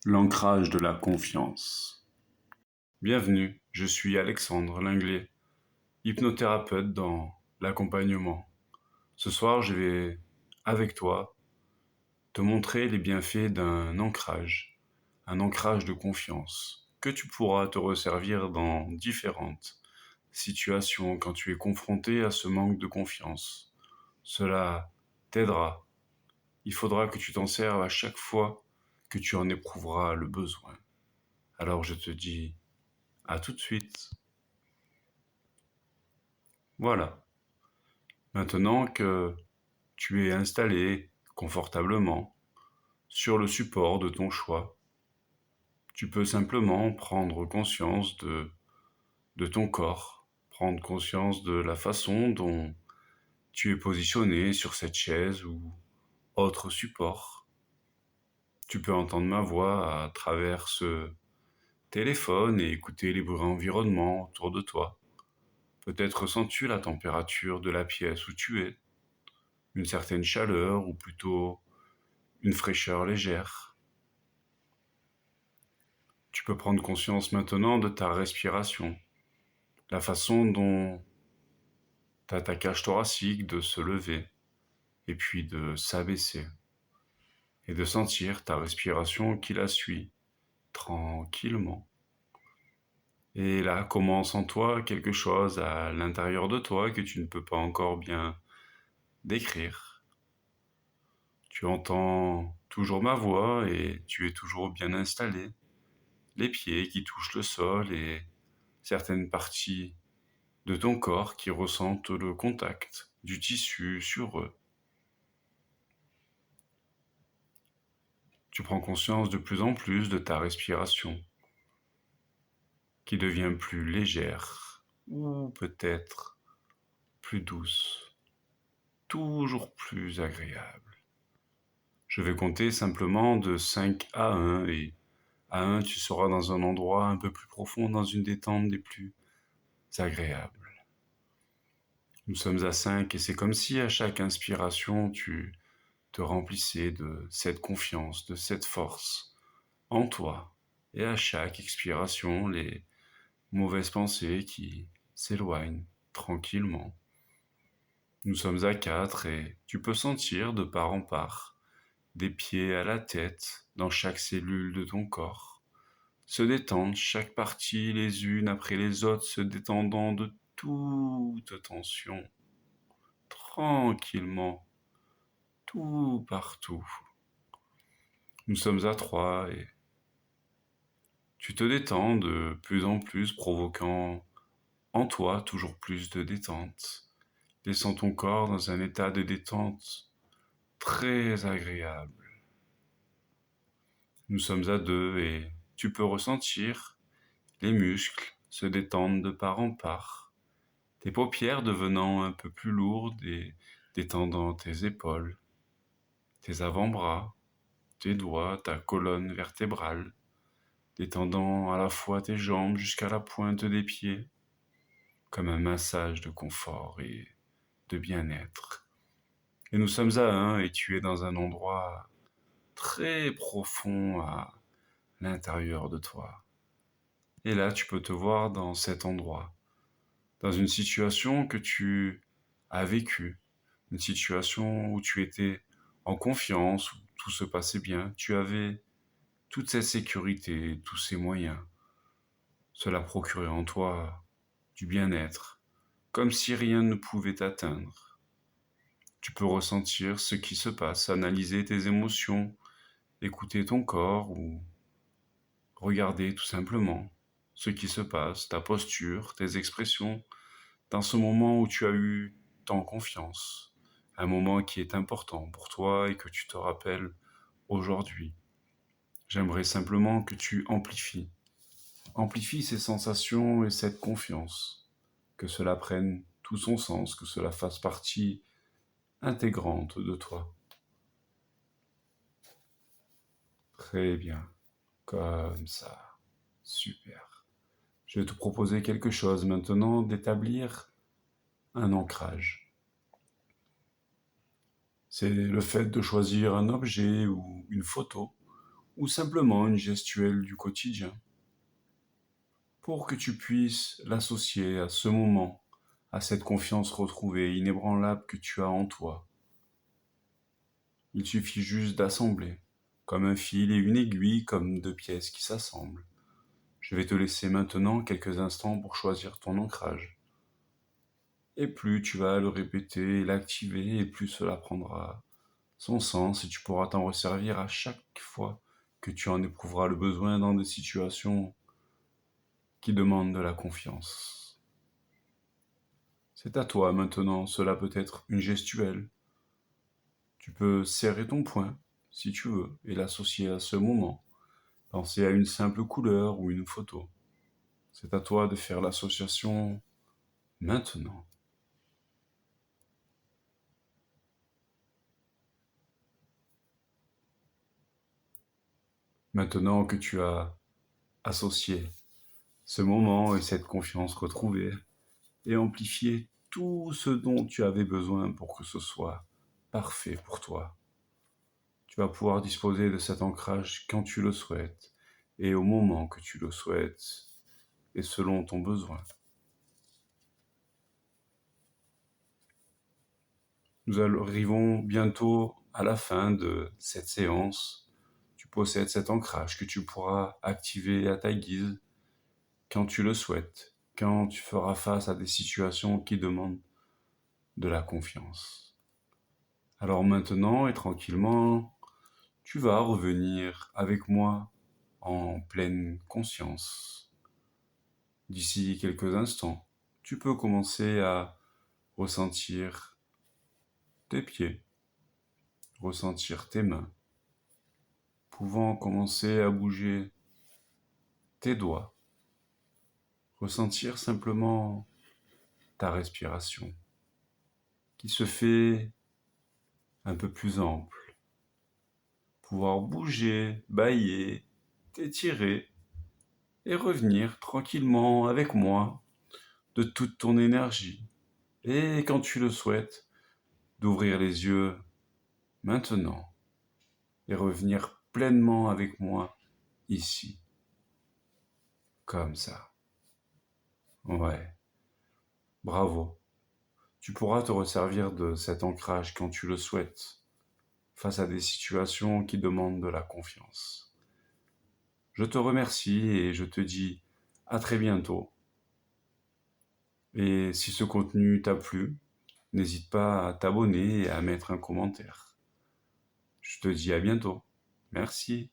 L'ancrage de la confiance. Bienvenue, je suis Alexandre Linglet, hypnothérapeute dans l'accompagnement. Ce soir, je vais, avec toi, te montrer les bienfaits d'un ancrage, un ancrage de confiance, que tu pourras te resservir dans différentes situations quand tu es confronté à ce manque de confiance. Cela t'aidera. Il faudra que tu t'en serves à chaque fois que tu en éprouveras le besoin. Alors je te dis à tout de suite. Voilà. Maintenant que tu es installé confortablement sur le support de ton choix, tu peux simplement prendre conscience de ton corps, prendre conscience de la façon dont tu es positionné sur cette chaise ou autre support. Tu peux entendre ma voix à travers ce téléphone et écouter les bruits environnements autour de toi. Peut-être sens-tu la température de la pièce où tu es, une certaine chaleur ou plutôt une fraîcheur légère. Tu peux prendre conscience maintenant de ta respiration, la façon dont ta cage thoracique de se lever et puis de s'abaisser et de sentir ta respiration qui la suit tranquillement. Et là commence en toi quelque chose à l'intérieur de toi que tu ne peux pas encore bien décrire. Tu entends toujours ma voix et tu es toujours bien installé, les pieds qui touchent le sol et certaines parties de ton corps qui ressentent le contact du tissu sur eux. Tu prends conscience de plus en plus de ta respiration qui devient plus légère ou peut-être plus douce, toujours plus agréable. Je vais compter simplement de 5 à 1 et à 1 tu seras dans un endroit un peu plus profond, dans une détente des plus agréables. Nous sommes à 5 et c'est comme si à chaque inspiration tu te remplissais de cette confiance, de cette force en toi. Et à chaque expiration, les mauvaises pensées qui s'éloignent tranquillement. Nous sommes à 4 et tu peux sentir de part en part, des pieds à la tête, dans chaque cellule de ton corps, se détendre chaque partie les unes après les autres, se détendant de toute tension, tranquillement, tout partout. Nous sommes à 3 et tu te détends de plus en plus, provoquant en toi toujours plus de détente, laissant ton corps dans un état de détente très agréable. Nous sommes à 2 et tu peux ressentir les muscles se détendre de part en part, tes paupières devenant un peu plus lourdes et détendant tes épaules, tes avant-bras, tes doigts, ta colonne vertébrale, détendant à la fois tes jambes jusqu'à la pointe des pieds, comme un massage de confort et de bien-être. Et nous sommes à 1 et tu es dans un endroit très profond à l'intérieur de toi. Et là, tu peux te voir dans cet endroit, dans une situation que tu as vécue, une situation où tu étais en confiance, où tout se passait bien, tu avais toute cette sécurité, tous ces moyens. Cela procurait en toi du bien-être, comme si rien ne pouvait t'atteindre. Tu peux ressentir ce qui se passe, analyser tes émotions, écouter ton corps ou regarder tout simplement ce qui se passe, ta posture, tes expressions, dans ce moment où tu as eu tant confiance, un moment qui est important pour toi et que tu te rappelles aujourd'hui. J'aimerais simplement que tu amplifies ces sensations et cette confiance, que cela prenne tout son sens, que cela fasse partie intégrante de toi. Très bien, comme ça, super. Je vais te proposer quelque chose maintenant, d'établir un ancrage. C'est le fait de choisir un objet ou une photo ou simplement une gestuelle du quotidien, pour que tu puisses l'associer à ce moment, à cette confiance retrouvée, inébranlable que tu as en toi. Il suffit juste d'assembler, comme un fil et une aiguille, comme deux pièces qui s'assemblent. Je vais te laisser maintenant quelques instants pour choisir ton ancrage. Et plus tu vas le répéter et l'activer, et plus cela prendra son sens et tu pourras t'en resservir à chaque fois que tu en éprouveras le besoin dans des situations qui demandent de la confiance. C'est à toi maintenant, cela peut être une gestuelle. Tu peux serrer ton poing, si tu veux, et l'associer à ce moment. Penser à une simple couleur ou une photo. C'est à toi de faire l'association maintenant. Maintenant que tu as associé ce moment et cette confiance retrouvée, et amplifié tout ce dont tu avais besoin pour que ce soit parfait pour toi. Tu vas pouvoir disposer de cet ancrage quand tu le souhaites et au moment que tu le souhaites et selon ton besoin. Nous arrivons bientôt à la fin de cette séance. Tu possèdes cet ancrage que tu pourras activer à ta guise quand tu le souhaites, quand tu feras face à des situations qui demandent de la confiance. Alors maintenant et tranquillement, tu vas revenir avec moi en pleine conscience. D'ici quelques instants, tu peux commencer à ressentir tes pieds, ressentir tes mains, pouvant commencer à bouger tes doigts, ressentir simplement ta respiration qui se fait un peu plus ample, pouvoir bouger, bâiller, t'étirer et revenir tranquillement avec moi de toute ton énergie. Et quand tu le souhaites, d'ouvrir les yeux maintenant et revenir pleinement avec moi ici, comme ça. Ouais, bravo. Tu pourras te resservir de cet ancrage quand tu le souhaites, face à des situations qui demandent de la confiance. Je te remercie et je te dis à très bientôt. Et si ce contenu t'a plu, n'hésite pas à t'abonner et à mettre un commentaire. Je te dis à bientôt. Merci.